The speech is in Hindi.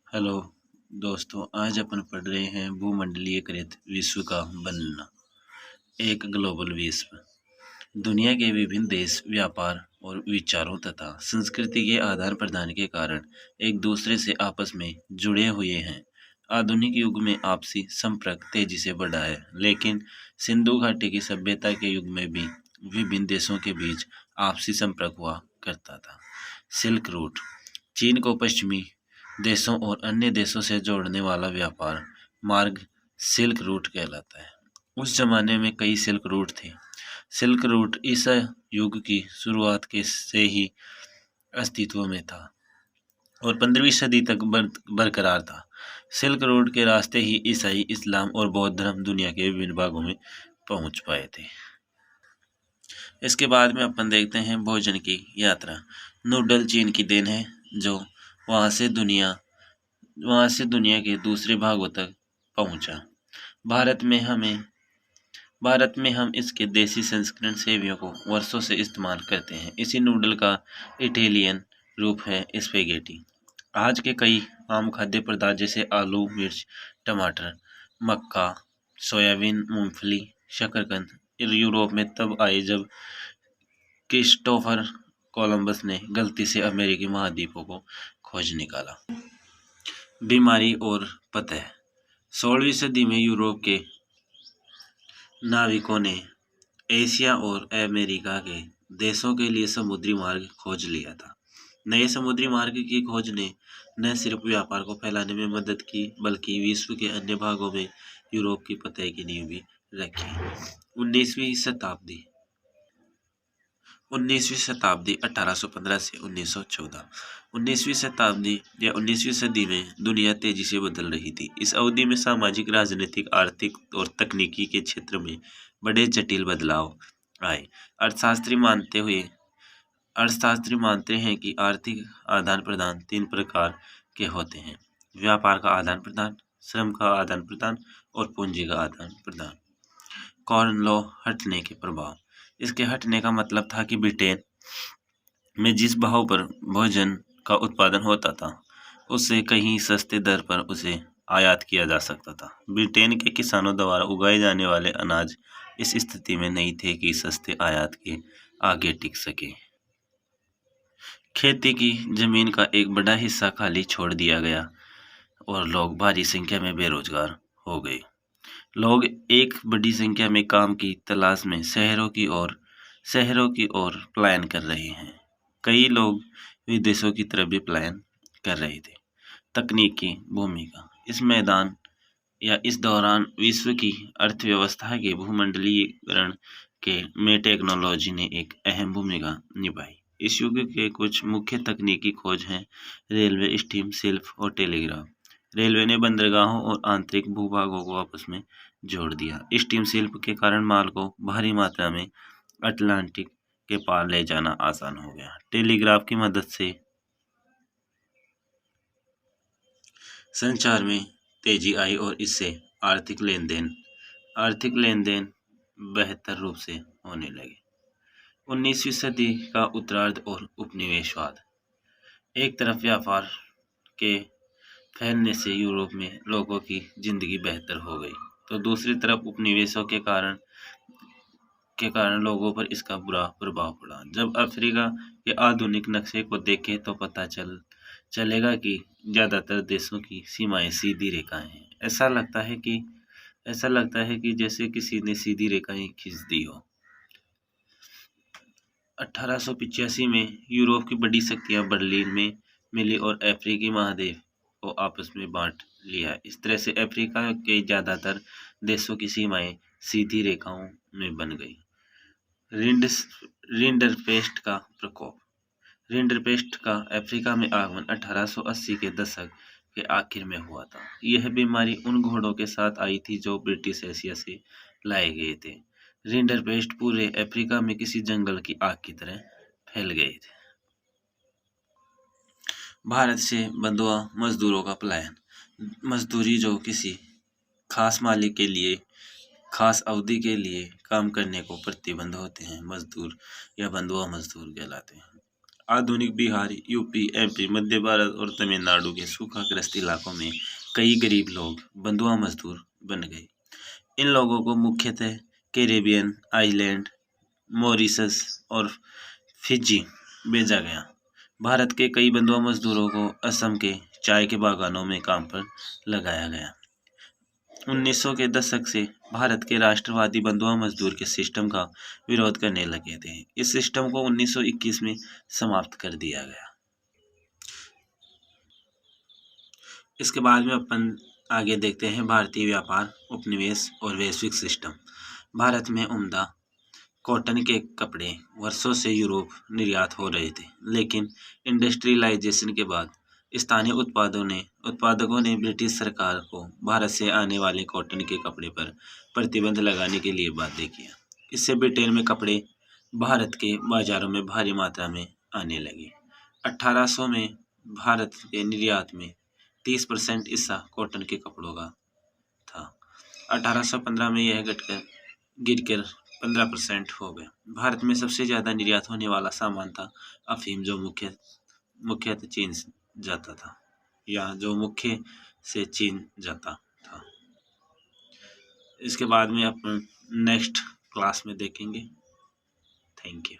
हेलो दोस्तों, आज अपन पढ़ रहे हैं भूमंडलीयकृत विश्व का बनना। एक ग्लोबल विश्व दुनिया के विभिन्न देश व्यापार और विचारों तथा संस्कृति के आदान प्रदान के कारण एक दूसरे से आपस में जुड़े हुए हैं। आधुनिक युग में आपसी संपर्क तेजी से बढ़ा है, लेकिन सिंधु घाटी की सभ्यता के युग में भी विभिन्न देशों के बीच आपसी संपर्क हुआ करता था। सिल्क रूट चीन को पश्चिमी देशों और अन्य देशों से जोड़ने वाला व्यापार मार्ग सिल्क रूट कहलाता है। उस जमाने में कई सिल्क रूट थे। सिल्क रूट ईसा युग की शुरुआत के से ही अस्तित्व में था और 15वीं सदी तक बरकरार था। सिल्क रूट के रास्ते ही ईसाई, इस्लाम और बौद्ध धर्म दुनिया के विभिन्न भागों में पहुंच पाए थे। इसके बाद में अपन देखते हैं भोजन की यात्रा। नूडल चीन की देन है, जो वहां से दुनिया के दूसरे भागों तक पहुंचा। भारत में हम इसके देसी संस्करण सेवियों को वर्षों से इस्तेमाल करते हैं। इसी नूडल का इटालियन रूप है स्पेगेटी। आज के कई आम खाद्य पदार्थ जैसे आलू, मिर्च, टमाटर, मक्का, सोयाबीन, मूंगफली, शकरकंद यूरोप में तब आए जब क्रिस्टोफर कोलंबस ने गलती से अमेरिकी महाद्वीपों को खोज निकाला। बीमारी और पतह 16वीं सदी में यूरोप के नाविकों ने एशिया और अमेरिका के देशों के लिए समुद्री मार्ग खोज लिया था। नए समुद्री मार्ग की खोज ने न सिर्फ व्यापार को फैलाने में मदद की, बल्कि विश्व के अन्य भागों में यूरोप की फतह की नींव भी रखी। 19वीं शताब्दी 1815 से 1914। 19वीं सदी में दुनिया तेजी से बदल रही थी। इस अवधि में सामाजिक, राजनीतिक, आर्थिक और तकनीकी के क्षेत्र में बड़े जटिल बदलाव आए। अर्थशास्त्री मानते हैं कि आर्थिक आदान प्रदान 3 प्रकार के होते हैं: व्यापार का आदान प्रदान, श्रम का आदान प्रदान और पूंजी का आदान प्रदान। कॉर्न लॉ हटने के प्रभाव। इसके हटने का मतलब था कि ब्रिटेन में जिस भाव पर भोजन का उत्पादन होता था, उससे कहीं सस्ते दर पर उसे आयात किया जा सकता था। ब्रिटेन के किसानों द्वारा उगाए जाने वाले अनाज इस स्थिति में नहीं थे कि सस्ते आयात के आगे टिक सके। खेती की जमीन का एक बड़ा हिस्सा खाली छोड़ दिया गया और लोग भारी संख्या में बेरोजगार हो गए। लोग एक बड़ी संख्या में काम की तलाश में शहरों की ओर पलायन कर रहे हैं। कई लोग विदेशों की तरफ भी पलायन कर रहे थे। तकनीक की भूमिका। इस दौरान विश्व की अर्थव्यवस्था के भूमंडलीकरण में टेक्नोलॉजी ने एक अहम भूमिका निभाई। इस युग के कुछ मुख्य तकनीकी खोज हैं: रेलवे, स्टीम, शिल्प और टेलीग्राफ। रेलवे ने बंदरगाहों और आंतरिक भूभागों को आपस में जोड़ दिया। स्टीम शिल्प के कारण माल को भारी मात्रा में अटलांटिक के पार ले जाना आसान हो गया। टेलीग्राफ की मदद से संचार में तेजी आई और इससे आर्थिक लेन देन बेहतर रूप से होने लगे। 19वीं सदी का उत्तरार्ध और उपनिवेशवाद। एक तरफ व्यापार के फैलने से यूरोप में लोगों की जिंदगी बेहतर हो गई, तो दूसरी तरफ उपनिवेशों के कारण लोगों पर इसका बुरा प्रभाव पड़ा। जब अफ्रीका के आधुनिक नक्शे को देखें तो पता चलेगा कि ज्यादातर देशों की सीमाएं सीधी रेखाएं हैं। ऐसा लगता है कि जैसे किसी ने सीधी रेखाएं खींच दी हो। 1885 में यूरोप की बड़ी शक्तियां बर्लिन में मिली और अफ्रीकी महाद्वीप को आपस में बांट लिया। इस तरह से अफ्रीका के ज्यादातर देशों की सीमाएं सीधी रेखाओं में बन गई। रिंडरपेस्ट का प्रकोप। रिंडरपेस्ट का अफ्रीका में आगमन 1880 के दशक के आखिर में हुआ था। यह बीमारी उन घोड़ों के साथ आई थी जो ब्रिटिश एशिया से लाए गए थे। रिंडरपेस्ट पूरे अफ्रीका में किसी जंगल की आग की तरह फैल गए थे। भारत से बंधुआ मजदूरों का पलायन। मजदूरी जो किसी खास मालिक के लिए खास अवधि के लिए काम करने को प्रतिबंध होते हैं, मजदूर या बंधुआ मजदूर कहलाते हैं। आधुनिक बिहार, यूपी, एमपी, मध्य भारत और तमिलनाडु के सूखाग्रस्त इलाकों में कई गरीब लोग बंधुआ मजदूर बन गए। इन लोगों को मुख्यतः कैरेबियन आइलैंड, मॉरिशस और फिजी भेजा गया। भारत के कई बंधुआ मजदूरों को असम के चाय के बागानों में काम पर लगाया गया। 1900 के दशक से भारत के राष्ट्रवादी बंधुआ मजदूर के सिस्टम का विरोध करने लगे थे। इस सिस्टम को 1921 में समाप्त कर दिया गया। इसके बाद में अपन आगे देखते हैं भारतीय व्यापार, उपनिवेश और वैश्विक सिस्टम। भारत में उम्दा कॉटन के कपड़े वर्षों से यूरोप निर्यात हो रहे थे, लेकिन इंडस्ट्रियलाइजेशन के बाद स्थानीय उत्पादकों ने ब्रिटिश सरकार को भारत से आने वाले कॉटन के कपड़े पर प्रतिबंध लगाने के लिए बाध्य किया। इससे ब्रिटेन में कपड़े भारत के बाजारों में भारी मात्रा में आने लगे। 1800 में भारत के निर्यात में 30% हिस्सा कॉटन के कपड़ों का था। 1815 में यह गिरकर 15% हो गया। भारत में सबसे ज़्यादा निर्यात होने वाला सामान था अफीम, जो मुख्यतः चीन से जाता था, या जो मुख्य से चीन जाता था। इसके बाद में अपन नेक्स्ट क्लास में देखेंगे। Thank you.